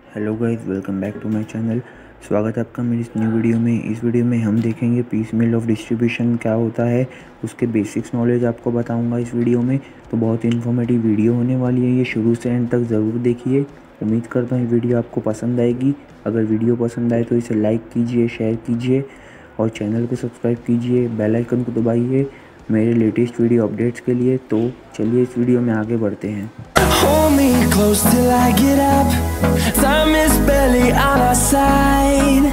Hello guys, welcome back to my channel. स्वागत है आपका मेरी इस न्यू वीडियो में। इस वीडियो में हम देखेंगे पीस मील ऑफ डिस्ट्रीब्यूशन क्या होता है, उसके बेसिक्स नॉलेज आपको बताऊंगा इस वीडियो में। तो बहुत ही इन्फॉर्मेटिव वीडियो होने वाली है, ये शुरू से एंड तक ज़रूर देखिए। उम्मीद करता हूँ ये वीडियो आपको पसंद आएगी। अगर वीडियो पसंद आए तो इसे लाइक कीजिए, शेयर कीजिए और चैनल को सब्सक्राइब कीजिए, बेल आइकन को दबाइए मेरे लेटेस्ट वीडियो अपडेट्स के लिए। तो चलिए इस वीडियो में आगे बढ़ते हैं। Hold me close till I get up. Time is barely on our side.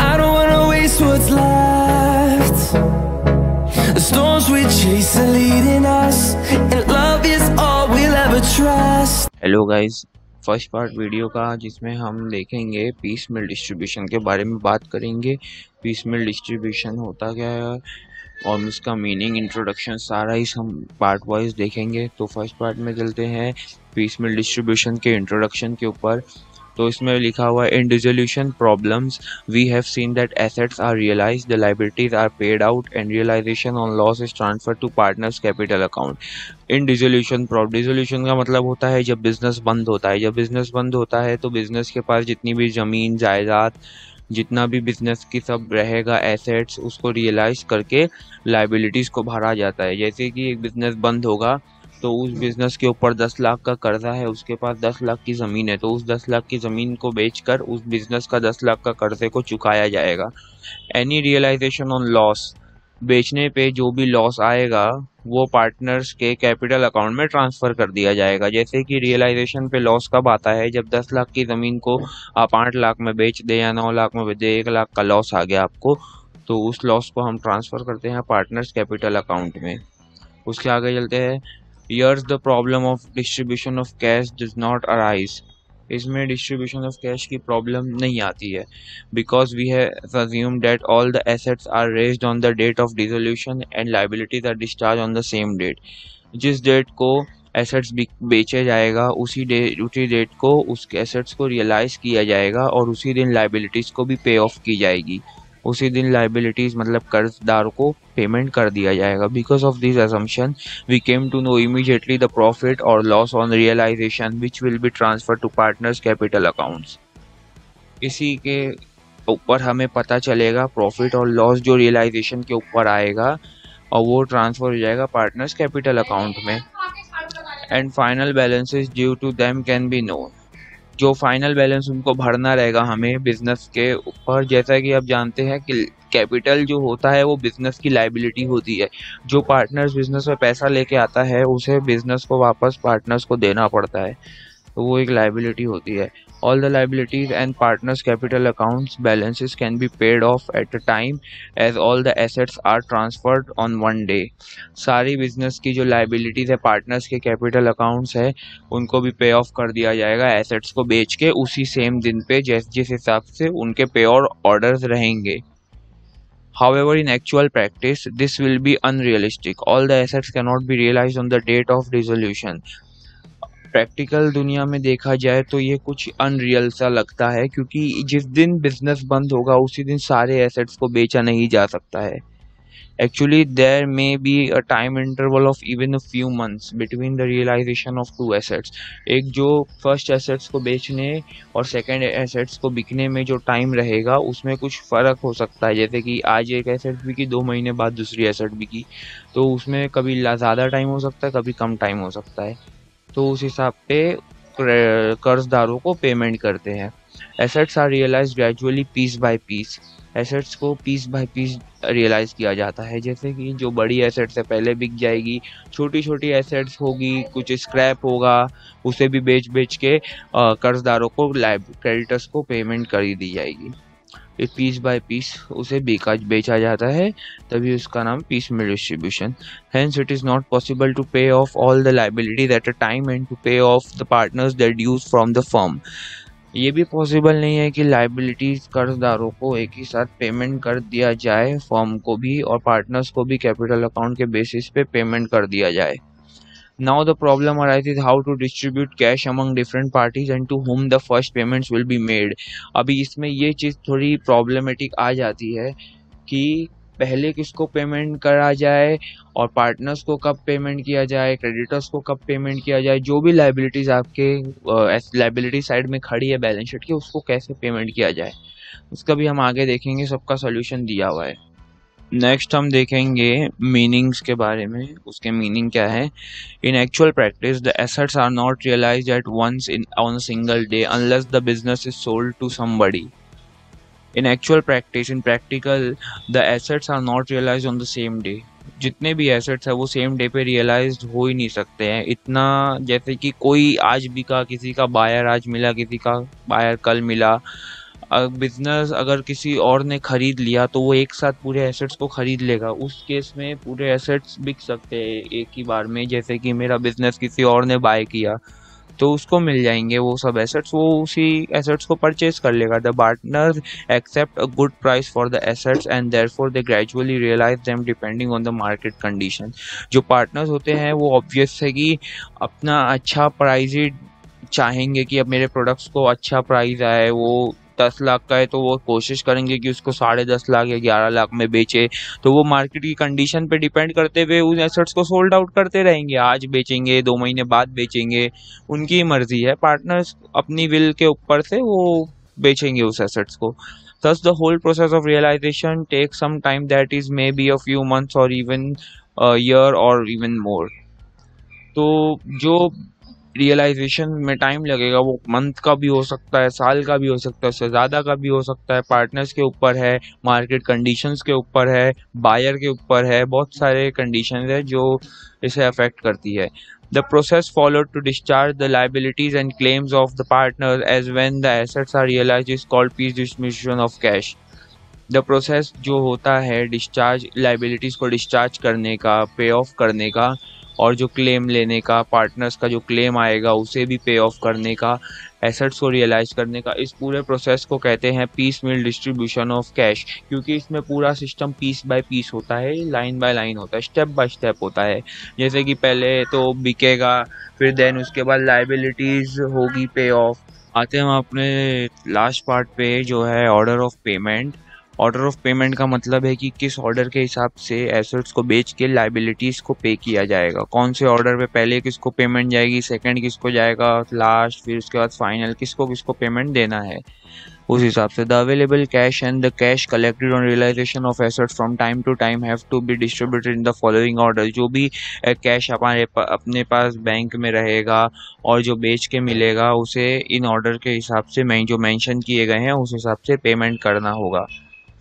I don't wanna waste what's left. The storms we chase are leading us, and love is all we'll ever trust. Hello guys, first part video का जिसमें हम देखेंगे piece मिल distribution के बारे में बात करेंगे। Piece मिल distribution होता क्या है और उसका मीनिंग, इंट्रोडक्शन, सारा ही हम पार्ट वाइज देखेंगे। तो फर्स्ट पार्ट में चलते हैं पीस मिल डिस्ट्रीब्यूशन के इंट्रोडक्शन के ऊपर। तो इसमें लिखा हुआ है, in dissolution problems we have seen that assets are realised, the liabilities are paid out and realisation on loss is transfer to partners capital account. In dissolution dissolution का मतलब होता है जब बिजनेस बंद होता है। जब बिजनेस बंद होता है तो बिजनेस के पास जितनी भी ज़मीन जायदाद, जितना भी बिजनेस की सब रहेगा एसेट्स, उसको रियलाइज करके लाइबिलिटीज़ को भरा जाता है। जैसे कि एक बिजनेस बंद होगा तो उस बिजनेस के ऊपर 10 लाख का कर्जा है, उसके पास 10 लाख की ज़मीन है, तो उस 10 लाख की ज़मीन को बेचकर उस बिजनेस का 10 लाख का कर्जे को चुकाया जाएगा। एनी रियलाइजेशन ऑन लॉस, बेचने पे जो भी लॉस आएगा वो पार्टनर्स के कैपिटल अकाउंट में ट्रांसफ़र कर दिया जाएगा। जैसे कि रियलाइजेशन पे लॉस कब आता है, जब 10 लाख की ज़मीन को आप 8 लाख में बेच दे या 9 लाख में बेच दे, 1 लाख का लॉस आ गया आपको, तो उस लॉस को हम ट्रांसफ़र करते हैं पार्टनर्स कैपिटल अकाउंट में। उसके आगे चलते हैं, Here's the problem of distribution of cash does not arise. इसमें डिस्ट्रीब्यूशन ऑफ कैश की प्रॉब्लम नहीं आती है, because we have assumed that all the assets are raised on the date of dissolution and liabilities are discharged on the same date. जिस date को assets बेचे जाएगा उसी डेट को उस एसेट्स को रियलाइज किया जाएगा और उसी दिन लाइबिलिटीज़ को भी पे ऑफ की जाएगी। उसी दिन लाइबिलिटीज़ मतलब कर्जदार को पेमेंट कर दिया जाएगा। Because of this assumption we came to know immediately the profit और loss on realisation which will be transfer to partners capital accounts. इसी के ऊपर हमें पता चलेगा प्रॉफिट और लॉस जो रियलाइजेशन के ऊपर आएगा और वो ट्रांसफर हो जाएगा पार्टनर्स कैपिटल अकाउंट में। And final balances due to them can be known, जो फाइनल बैलेंस उनको भरना रहेगा हमें बिजनेस के ऊपर। जैसा कि आप जानते हैं कि कैपिटल जो होता है वो बिजनेस की लाइबिलिटी होती है। जो पार्टनर्स बिजनेस में पैसा लेके आता है उसे बिजनेस को वापस पार्टनर्स को देना पड़ता है, तो वो एक लाइबिलिटी होती है। All the liabilities and partners capital accounts balances can be paid off at a time as all the assets are transferred on one day. सारी बिजनेस की जो लाइबिलिटीज है पार्टनर्स के कैपिटल अकाउंट्स है उनको भी पे ऑफ कर दिया जाएगा एसेट्स को बेच के उसी सेम दिन पे, जिस हिसाब से उनके पे और ऑर्डर्स रहेंगे। However, in actual practice, this will be unrealistic. All the assets cannot be realized on the date of dissolution. Practical दुनिया में देखा जाए तो ये कुछ अनरियल सा लगता है, क्योंकि जिस दिन बिजनेस बंद होगा उसी दिन सारे एसेट्स को बेचा नहीं जा सकता है। Actually, there may be a time interval of even a few months between the realization of two assets. एक जो फर्स्ट एसेट्स को बेचने और सेकंड एसेट्स को बिकने में जो टाइम रहेगा उसमें कुछ फ़र्क हो सकता है। जैसे कि आज एक एसेट बिकी, 2 महीने बाद दूसरी एसेट बिकी, तो उसमें कभी ज़्यादा टाइम हो सकता है, कभी कम टाइम हो सकता है। तो उस हिसाब पे कर्जदारों को पेमेंट करते हैं। Assets are realise gradually piece by piece. Assets को पीस बाय पीस रियलाइज़ किया जाता है। जैसे कि जो बड़ी एसेट्स है पहले बिक जाएगी, छोटी छोटी एसेट्स होगी, कुछ स्क्रैप होगा, उसे भी बेच के कर्जदारों को क्रेडिटर्स को पेमेंट कर दी जाएगी। ये पीस बाय पीस उसे बेचा जाता है, तभी उसका नाम piecemeal distribution. Hence it is not possible to pay off all the liabilities at a time and to pay off the partners their dues from the firm. ये भी possible नहीं है कि लाइबिलिटीज कर्जदारों को एक ही साथ पेमेंट कर दिया जाए, फर्म को भी और पार्टनर्स को भी कैपिटल अकाउंट के बेसिस पे पेमेंट कर दिया जाए। Now the problem arises how to distribute cash among different parties and to whom the first payments will be made. अभी इसमें ये चीज़ थोड़ी प्रॉब्लमेटिक आ जाती है कि पहले किसको पेमेंट करा जाए और पार्टनर्स को कब पेमेंट किया जाए, क्रेडिटर्स को कब पेमेंट किया जाए, जो भी लाइबिलिटीज आपके लाइबिलिटी साइड में खड़ी है बैलेंस शीट की, उसको कैसे पेमेंट किया जाए, उसका भी हम आगे देखेंगे। सबका सोल्यूशन दिया हुआ है। नेक्स्ट हम देखेंगे मीनिंग्स के बारे में। उसके मीनिंग क्या है? In actual practice the assets are not realised at once in on a single day unless the business is sold to somebody. In actual practice, in practical, the assets are not realised on the same day. जितने भी assets है वो same day पे realised हो ही नहीं सकते हैं। इतना जैसे कि कोई आज बिका, किसी का बायर आज मिला, किसी का बायर कल मिला। बिजनेस अगर किसी और ने खरीद लिया तो वो एक साथ पूरे एसेट्स को खरीद लेगा। उस केस में पूरे एसेट्स बिक सकते हैं एक ही बार में। जैसे कि मेरा बिजनेस किसी और ने बाय किया तो उसको मिल जाएंगे वो सब एसेट्स, वो उसी एसेट्स को परचेज कर लेगा। The partner accept a good price for the assets and therefore they gradually realise them depending on the market condition. जो पार्टनर्स होते हैं वो ऑब्वियस है कि अपना अच्छा प्राइस ही चाहेंगे कि अब मेरे प्रोडक्ट्स को अच्छा प्राइस आए। वो 10 लाख का है तो वो कोशिश करेंगे कि उसको 10.5 लाख या 11 लाख में बेचे। तो वो मार्केट की कंडीशन पे डिपेंड करते हुए उन एसेट्स को सोल्ड आउट करते रहेंगे। आज बेचेंगे, 2 महीने बाद बेचेंगे, उनकी मर्जी है। पार्टनर्स अपनी विल के ऊपर से वो बेचेंगे उस एसेट्स को। Thus the whole process of realization takes some time, that is maybe a few months or even a year or even more. तो जो रियलाइजेशन में टाइम लगेगा वो मंथ का भी हो सकता है, साल का भी हो सकता है, उससे ज़्यादा का भी हो सकता है। पार्टनर्स के ऊपर है, मार्केट कंडीशंस के ऊपर है, बायर के ऊपर है, बहुत सारे कंडीशंस है जो इसे अफेक्ट करती है। The process followed to discharge the liabilities and claims of the partners as when the assets are realized is called peace distribution of cash. The process जो होता है डिस्चार्ज, लाइबिलिटीज़ को डिस्चार्ज करने का, पे ऑफ करने का, और जो क्लेम लेने का, पार्टनर्स का जो क्लेम आएगा उसे भी पे ऑफ करने का, एसेट्स को रियलाइज करने का, इस पूरे प्रोसेस को कहते हैं piecemeal distribution of cash. क्योंकि इसमें पूरा सिस्टम पीस बाय पीस होता है, लाइन बाय लाइन होता है, स्टेप बाय स्टेप होता है। जैसे कि पहले तो बिकेगा, फिर देन उसके बाद लाइबिलिटीज़ होगी पे ऑफ। आते हैं हम अपने लास्ट पार्ट पे जो है order of payment. Order of payment का मतलब है कि किस ऑर्डर के हिसाब से एसेट्स को बेच के लाइबिलिटीज़ को पे किया जाएगा। कौन से ऑर्डर पे पहले किसको पेमेंट जाएगी, सेकंड किसको जाएगा, लास्ट, फिर उसके बाद फाइनल किसको किसको पेमेंट देना है, उस हिसाब से। The available cash and the cash collected on realisation of assets from time to time have to be distributed in the following order. जो भी कैश अपने पास बैंक में रहेगा और जो बेच के मिलेगा उसे इन ऑर्डर के हिसाब से जो मेंशन किए गए हैं उस हिसाब से पेमेंट करना होगा।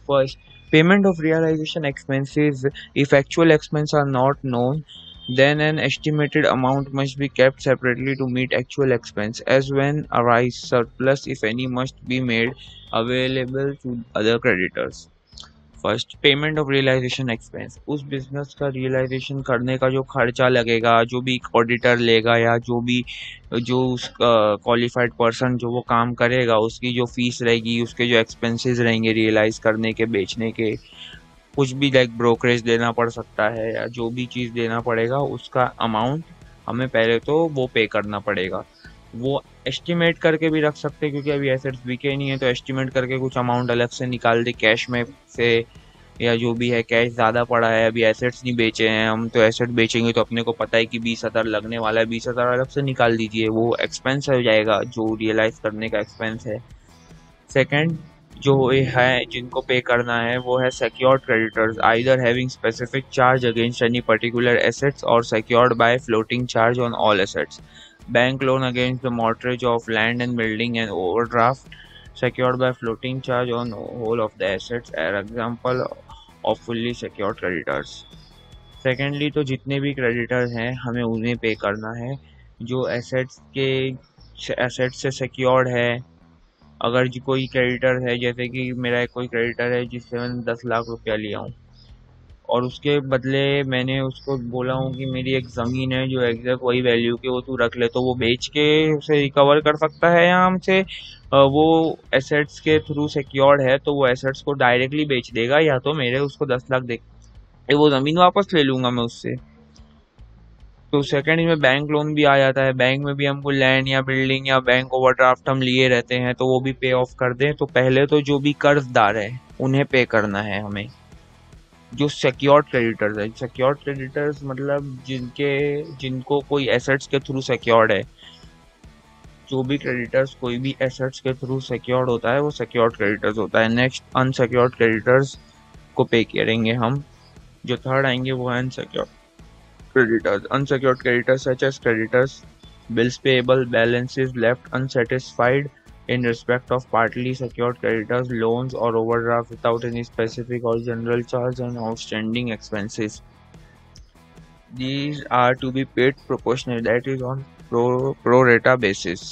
First, payment of realization expenses. If actual expenses are not known, then an estimated amount must be kept separately to meet actual expense. As when arise surplus, if any, must be made available to other creditors. First, payment of realisation expense. उस business का realisation करने का जो खर्चा लगेगा, जो भी auditor लेगा या जो उसका क्वालिफाइड पर्सन जो वो काम करेगा उसकी जो फीस रहेगी, उसके जो एक्सपेंसेस रहेंगे रियलाइज करने के, बेचने के, कुछ भी लाइक ब्रोकरेज देना पड़ सकता है या जो भी चीज़ देना पड़ेगा उसका अमाउंट हमें पहले तो वो पे करना पड़ेगा। वो एस्टिमेट करके भी रख सकते हैं क्योंकि अभी एसेट्स बिके नहीं है, तो एस्टिमेट करके कुछ अमाउंट अलग से निकाल दे कैश में से, या जो भी है कैश ज़्यादा पड़ा है, अभी एसेट्स नहीं बेचे हैं हम, तो एसेट बेचेंगे तो अपने को पता है कि 20,000 लगने वाला है, 20,000 अलग से निकाल दीजिए, वो एक्सपेंस हो जाएगा जो रियलाइज करने का एक्सपेंस है। सेकेंड जो है जिनको पे करना है वो है secured creditors, either having specific charge against any particular assets और secured by floating charge on all assets. Bank loan against the mortgage of land and building and overdraft secured by floating charge on whole of the assets are example of fully secured creditors. Secondly, तो जितने भी creditors हैं हमें उन्हें पे करना है जो एसेट्स से सिक्योर्ड है। अगर कोई क्रेडिटर है, जैसे कि मेरा कोई क्रेडिटर है जिससे मैंने 10 लाख रुपया लिया हूँ और उसके बदले मैंने उसको बोला हूँ कि मेरी एक ज़मीन है जो एग्जैक्ट वही वैल्यू के वो तू रख ले, तो वो बेच के उसे रिकवर कर सकता है या हमसे वो एसेट्स के थ्रू सिक्योर्ड है तो वो एसेट्स को डायरेक्टली बेच देगा, या तो मेरे उसको 10 लाख दे वो ज़मीन वापस ले लूँगा मैं उससे। तो सेकंड में बैंक लोन भी आ जाता है। बैंक में भी हमको लैंड या बिल्डिंग या बैंक ओवरड्राफ्ट हम लिए रहते हैं तो वो भी पे ऑफ कर दें। तो पहले तो जो भी कर्जदार है उन्हें पे करना है हमें। जो सिक्योर्ड क्रेडिटर्स है, सिक्योर्ड क्रेडिटर्स मतलब जिनको कोई एसेट्स के थ्रू सिक्योर्ड है, जो भी क्रेडिटर्स कोई भी एसेट्स के थ्रू सिक्योर्ड होता है वो सिक्योर्ड क्रेडिटर्स होता है। नेक्स्ट अनसिक्योर्ड क्रेडिटर्स को पे करेंगे हम। जो थर्ड आएंगे वो है unsecured creditors. Unsecured creditors such as creditors bills payable, balances left unsatisfied in respect of partly secured creditors, loans or overdraft without any specific or general charge, and outstanding expenses. These are to be paid proportionally, that is on pro rata basis.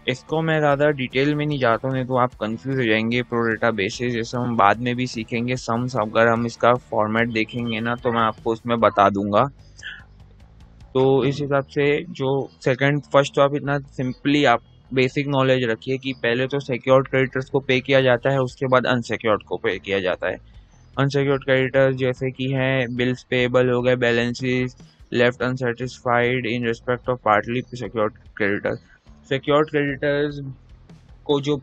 इसको मैं ज़्यादा detail में नहीं जाता हूँ, नहीं तो आप कंफ्यूज हो जाएंगे। प्रो रेटा बेसिस जैसे हम बाद में भी सीखेंगे, सम्स अगर हम इसका फॉर्मेट देखेंगे ना तो मैं आपको उसमें बता दूंगा। तो इस हिसाब से जो सेकंड फर्स्ट तो आप इतना सिंपली आप बेसिक नॉलेज रखिए कि पहले तो सिक्योर्ड क्रेडिटर्स को पे किया जाता है, उसके बाद अनसिक्योर्ड को पे किया जाता है। अनसिक्योर्ड क्रेडिटर्स जैसे कि हैं बिल्स पेबल हो गए, balances left unsatisfied in respect of partly secured creditors. Secured creditors को जो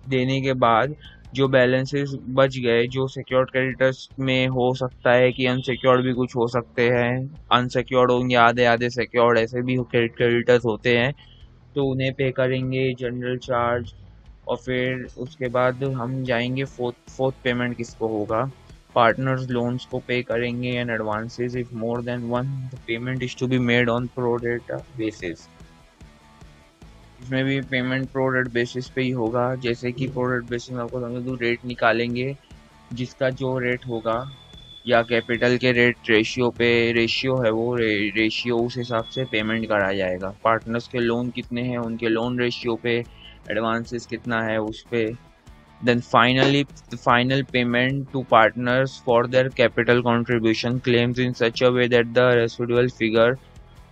देने के बाद जो बैलेंसेस बच गए, जो सिक्योर्ड क्रेडिटर्स में हो सकता है कि अनसिक्योर्ड भी कुछ हो सकते हैं, अनसिक्योर्ड होंगे आधे आधे, सिक्योर्ड ऐसे भी क्रेडिटर्स होते हैं, तो उन्हें पे करेंगे जनरल चार्ज। और फिर उसके बाद हम जाएंगे फोर्थ पेमेंट किसको होगा, पार्टनर्स लोन्स को पे करेंगे and advances if more than one the payment is to be made on pro rata basis. इसमें भी पेमेंट प्रो रेट बेसिस पे ही होगा। जैसे कि प्रो रेट बेसिस में आपको समझ दो, रेट निकालेंगे, जिसका जो रेट होगा या कैपिटल के रेट रेशियो है वो रेशियो उस हिसाब से पेमेंट करा जाएगा। पार्टनर्स के लोन कितने हैं उनके लोन रेशियो पे, एडवांसेस कितना है उस पे। Then final payment to partners for their capital contribution claims in such a way that the residual figure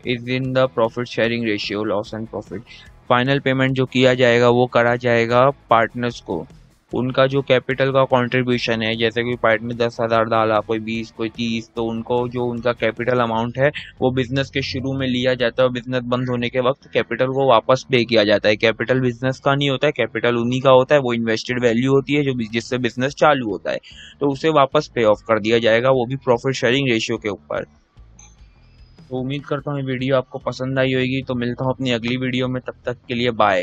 is in the profit sharing ratio, loss and profit. Final payment जो किया जाएगा वो करा जाएगा पार्टनर्स को, उनका जो कैपिटल का कंट्रीब्यूशन है, जैसे कोई पार्टनर 10,000 डाला, कोई 20, कोई 30, तो उनको जो उनका कैपिटल अमाउंट है वो बिजनेस के शुरू में लिया जाता है और बिजनेस बंद होने के वक्त कैपिटल को वापस पे किया जाता है। कैपिटल बिजनेस का नहीं होता है, कैपिटल उन्हीं का होता है, वो इन्वेस्टेड वैल्यू होती है जो जिससे बिजनेस चालू होता है, तो उसे वापस पे ऑफ कर दिया जाएगा, वो भी प्रॉफिट शेयरिंग रेशियो के ऊपर। तो उम्मीद करता हूँ ये वीडियो आपको पसंद आई होगी। तो मिलता हूँ अपनी अगली वीडियो में, तब तक के लिए बाय।